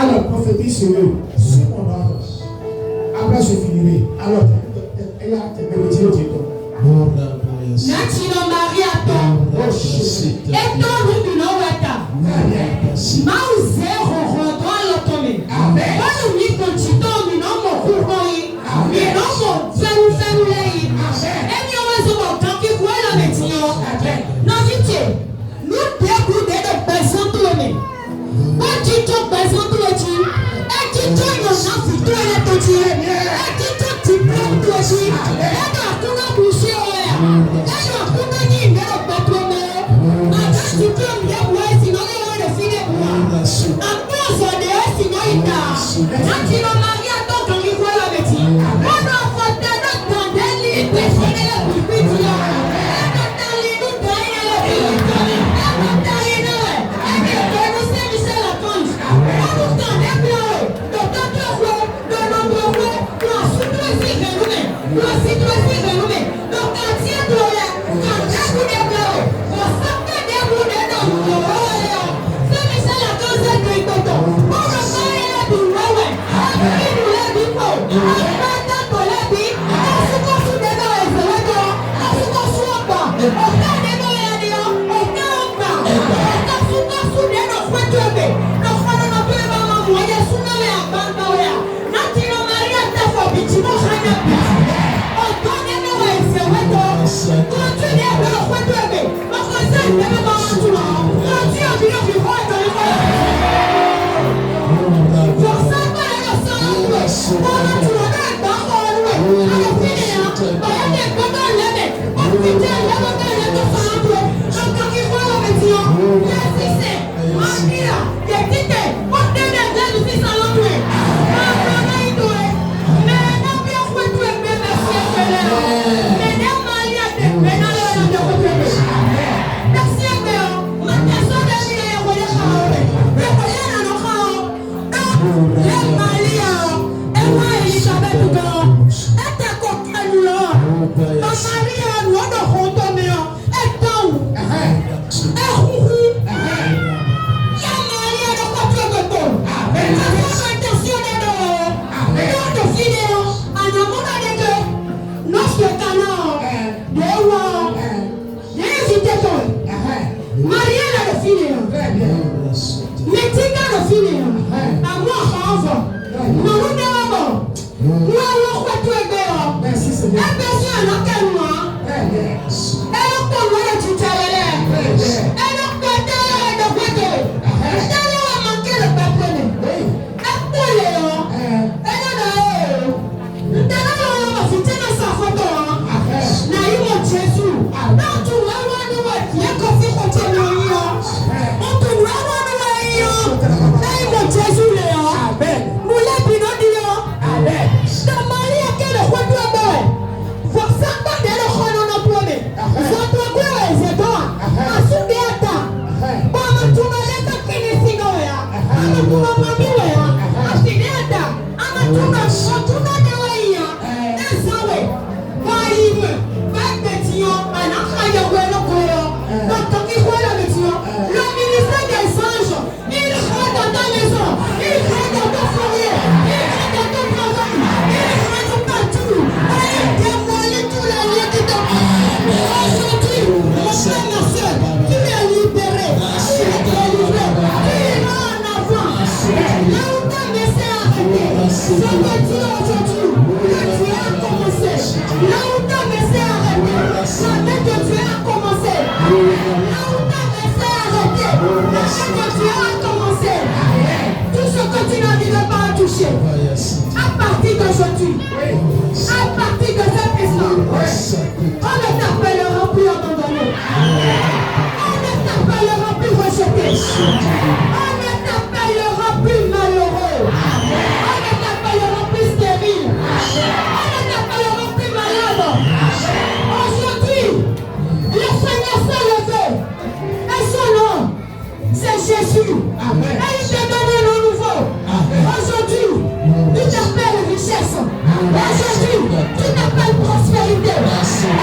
Alors, prophétise sur eux, sur mon âme. Après, je finirai. Alors, elle a terminé le titre. Natino Maria to. Eto rubi no weta. Mauze rohodwa lotome. Wanu mi konchito mi no mo kuroi. Mi no mo fenu lei. Emi owezo mo tanki kuela metio. No jiche. Nous dégoûtons de personnes tout le monde. Quand tu te personnes tout le monde, et tu te y en a vu tout le monde. Et tu te diplômes tout le monde. Et tu as tout le boucher. Et tu as tout le monde de patron. Et tu te dis ouais sinon il va le filer moi. Après ça de sinon il t'a. Quand tu vas marier à ton quand il voit la métier. On doit faire des candelles personne la plus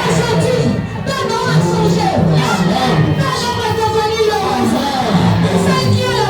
Aujourd'hui, ton nom a changé. Ton nom est devenu le roi. Seigneur,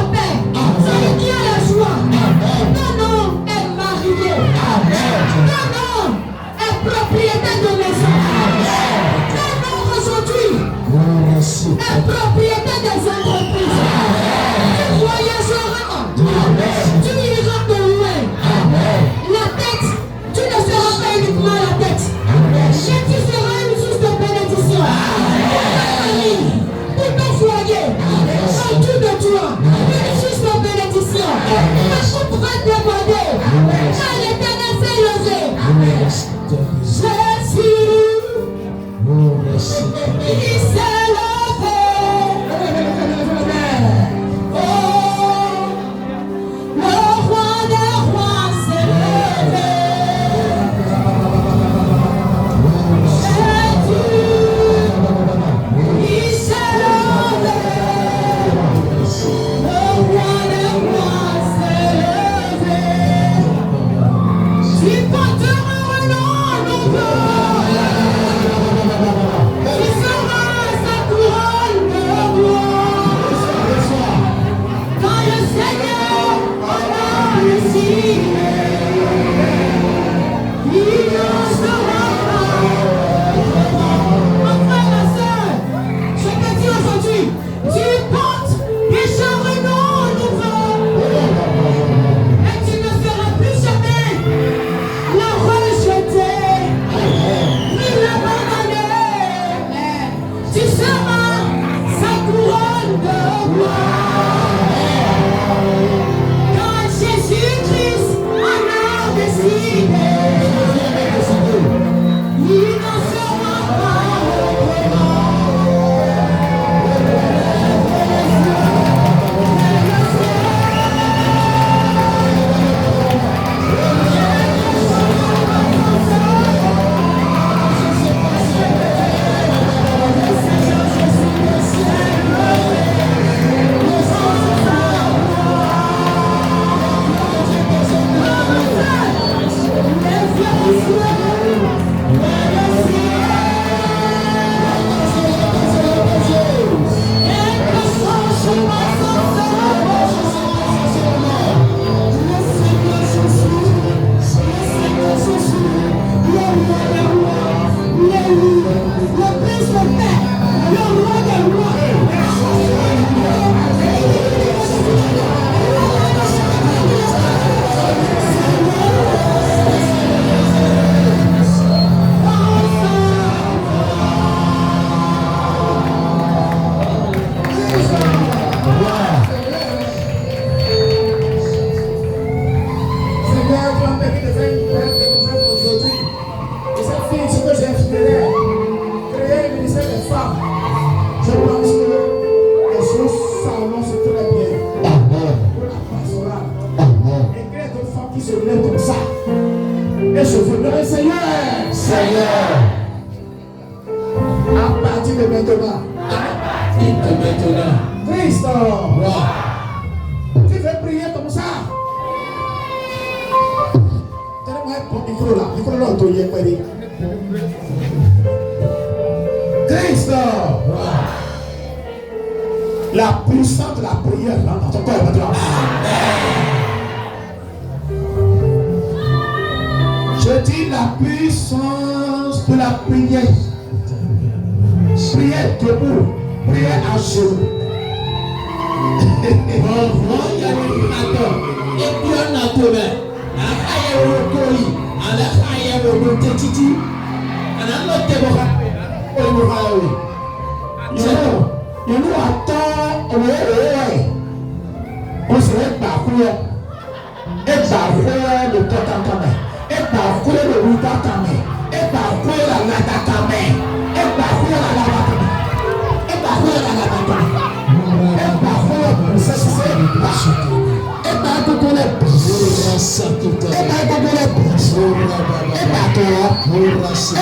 La puissance de la prière rentre dans ton corps maintenant. Je dis la puissance de la prière. Prière debout, prière à genoux. Nous attend on serait parcouru et parcouru le Totakamé et parcouru le Rudakamé et parcouru la Ladakamé et parcouru la Ladakamé et parcouru la Ladakamé et parcouru le Sessé et parcouru le Bus et parcouru le Bus et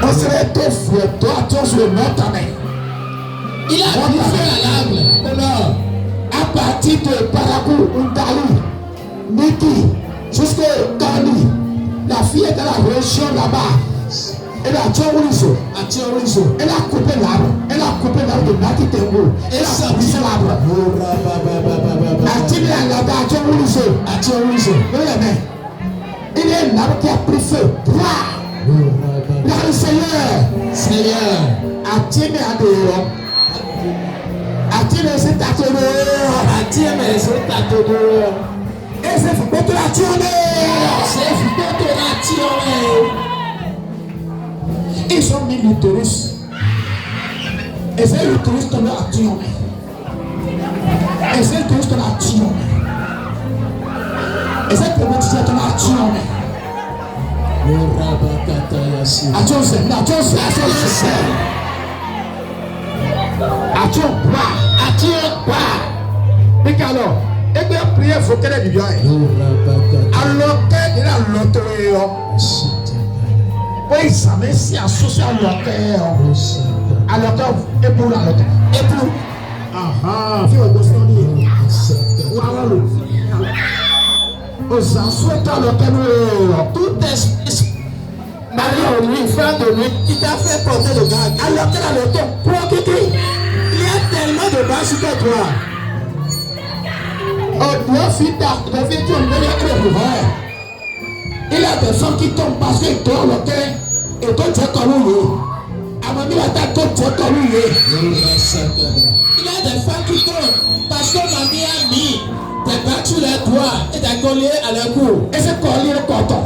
on serait deux fois, toi, sur le montagne. Il a brisé la lame. À partir de Paracou, Undali, Niki, jusqu'à Dali, la fille est dans la région là-bas. Elle a tiré elle a coupé l'arbre de Naki Tengo. Elle a brisé l'arbre. A tiré là-bas, a tiré. Il est l'arbre qui a pris feu. Là, le Seigneur, a tiré à dehors. Atire esse tatoro. Esse fotorazione. Ils ont mis l'utérus Essaye le touriste comme à Tion. Essaye le touriste comme à Tion. Essaye le touriste comme à Tion. Attention, et alors, et bien prier, il faut qu'elle ait du bien. Alors qu'elle est à l'auteur. Oui, ça met si associé à l'auteur. À l'auteur, et pour la l'auteur. Et pour. Ah, il faut bosser en ligne. Aux enfants, dans l'auteur, tout esprit. Marie, lui, frère de lui, qui t'a fait porter le gars. Alors qu'elle a l'auteur, pour quitter. Il y a tellement de bas sur toi. Il y a des gens qui tombent parce qu'ils tombent le cœur et toi tu es comme lui. Il y a des femmes qui tombent parce que mamie a mis t'as battu les doigts et t'as collé à leur cou. Et c'est collé le coton.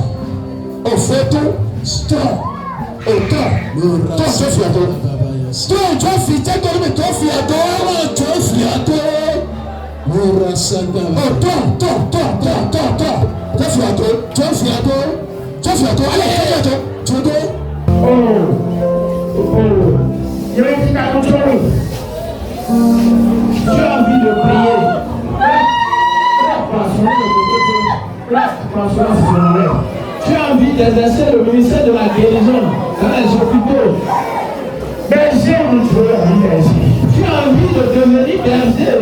Au fait tout, toi, au temps, toi je suis à toi. Toi, tu es fier de toi, mais toi fier de toi, tu es fier de toi. J'ai envie de prier. Tu as envie d'exercer le ministère de la guérison dans les hôpitaux. Berger, tu as envie de devenir berger.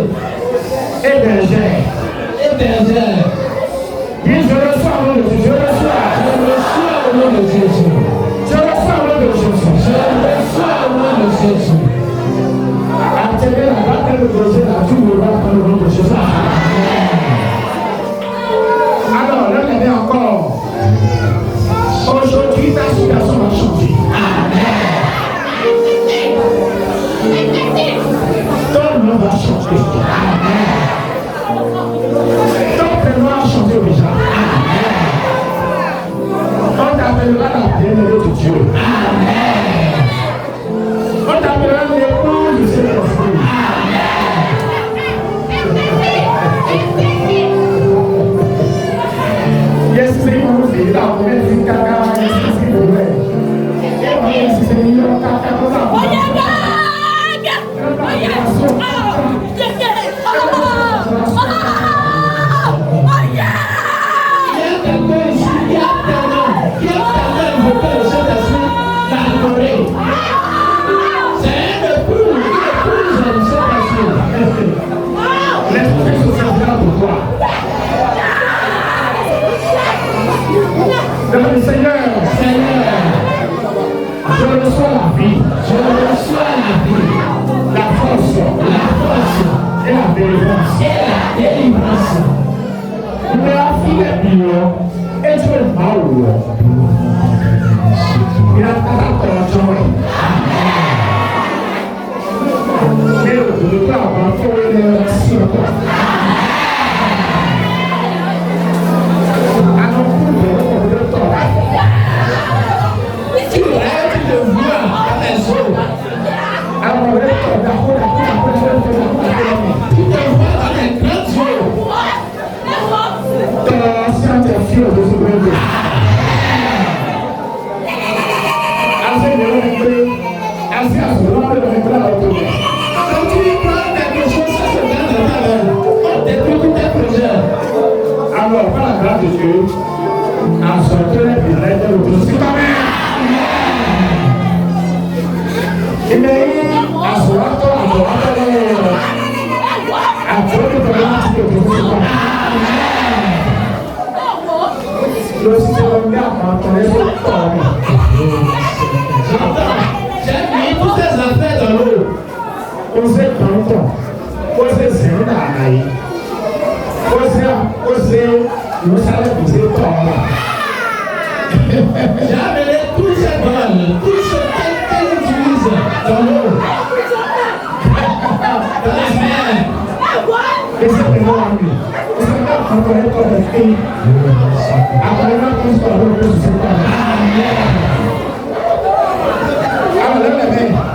Et bergère. Dis, je reçois au nom de Jésus. Je reçois au nom de Jésus. Je reçois au nom de Jésus. Je reçois au nom de Jésus. Attirez la batte de Jésus, la tout le monde dans le nom de Jésus. Alors, regardez encore. Aujourd'hui, ta situation va changer. Ton nom va changer. Ton prénom a changé déjà. On t'appellera la bien-aimée de Dieu. On t'appellera l'épouse du Saint-Esprit. L'Esprit va nous aider à connaître une caca, l'Esprit de l'Ouest. Et si c'est mignon, caca, comme ça. Seigneur, je reçois la vie, la force et la délivrance. Mais la fille est bien et tu es mal. Il a ta joie. Mais le temps va faire sur toi. Alors, par la grâce de Dieu, à sortir les bilets de l'autre. Et à ce moment-là, le système d'entendre j'ai mis toutes ces affaires dans l'eau. On sait quand on sait c'est une arnaque. On sait nous allons poser tort. J'ai amené tous ces balles, tout ce qu'elle utilise dans l'eau. Dans les mers. Et c'est vraiment ami. On s'est pas encore comme des filles. Après, on a tous parlé de ce que alors, lève les mains.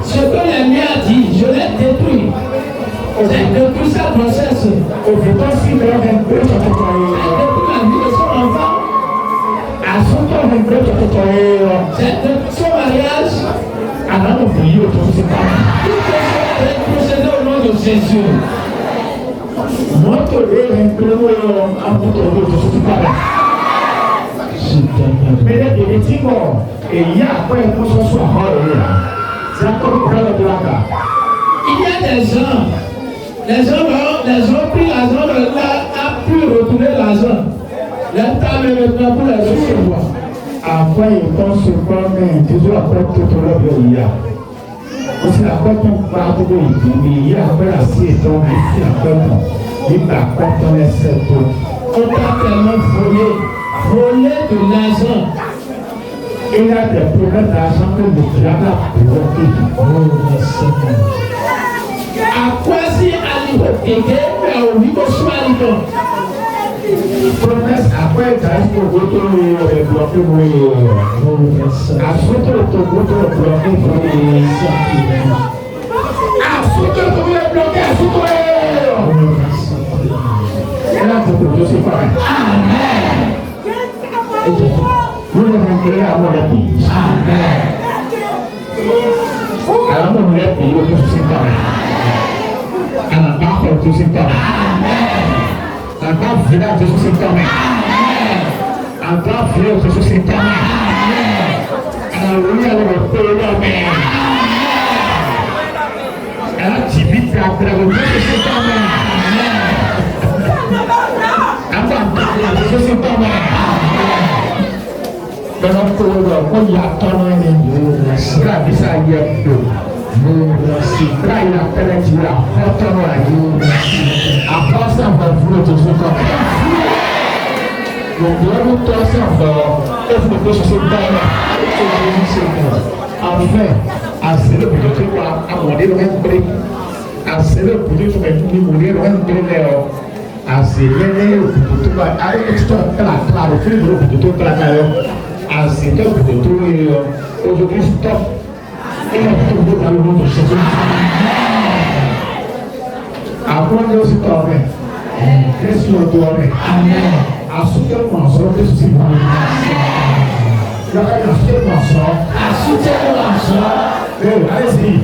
Ce que l'ennemi a dit, je l'ai détruit. C'est de tout ça processe. Détruit la vie de son enfant. C'est de son mariage. Tout est procédé au nom de Jésus. Il y a des gens, les gens ont pris l'argent, a pu retourner l'argent. L'État met maintenant pour les recevoir. Après, ils pensent pas, mais toujours après tout le monde, parce que après ton parti de l'idée, après la saison, ici après ton, il va après ton essai. On t'a tellement volé de l'argent. Il y a des problèmes d'argent que le diable a provoqué. À quoi si à niveau kéké, mais au niveau soignement. Promesse après, tu as ce que vous avez bloqué, à ce que vous avez bloqué, et là, tu peux aussi parler. Amen. Vous le rentrez à mon avis. Amen. Alors, mon avis, il faut aussi parler. Alors, parfois, tu aussi parler. Amen. Un grand village de Jésus permet. Un grand village de Jésus permet. Alors, oui, alors, on peut le nommer. Alors, tu vis à travers le Jésus permet. Jésus permet. Dans notre corridor, quand il y a ton nom, la vie ça y est peu. Là, il a fait un tir à votre nom. Après ça, on va vous le toucher comme Donc, nous tous ensemble, est-ce que nous sommes dans enfin, assez de produits à monter le même prix, assez de produits pour monter le même prix, assez de produits à l'extérieur, la refus de produits à la assez de produits aujourd'hui stop. Et on trouve dans le monde de Jésus. Après, nous aussi tombés. Qu'est-ce que nous tombés? Amen. À ce que nous en sommes, qu'est-ce que nous en allez-y.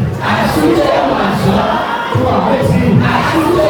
Toi, allez-y. Allez-y.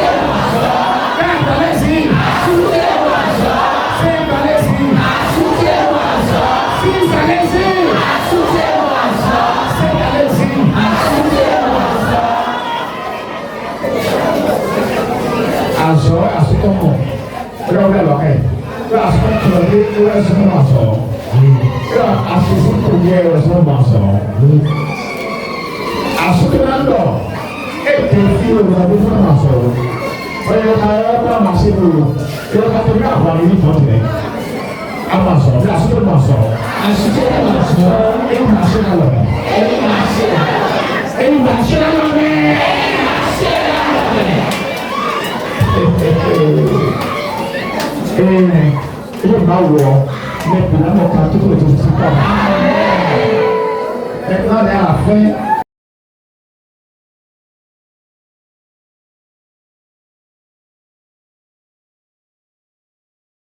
Maintenant, à la fin,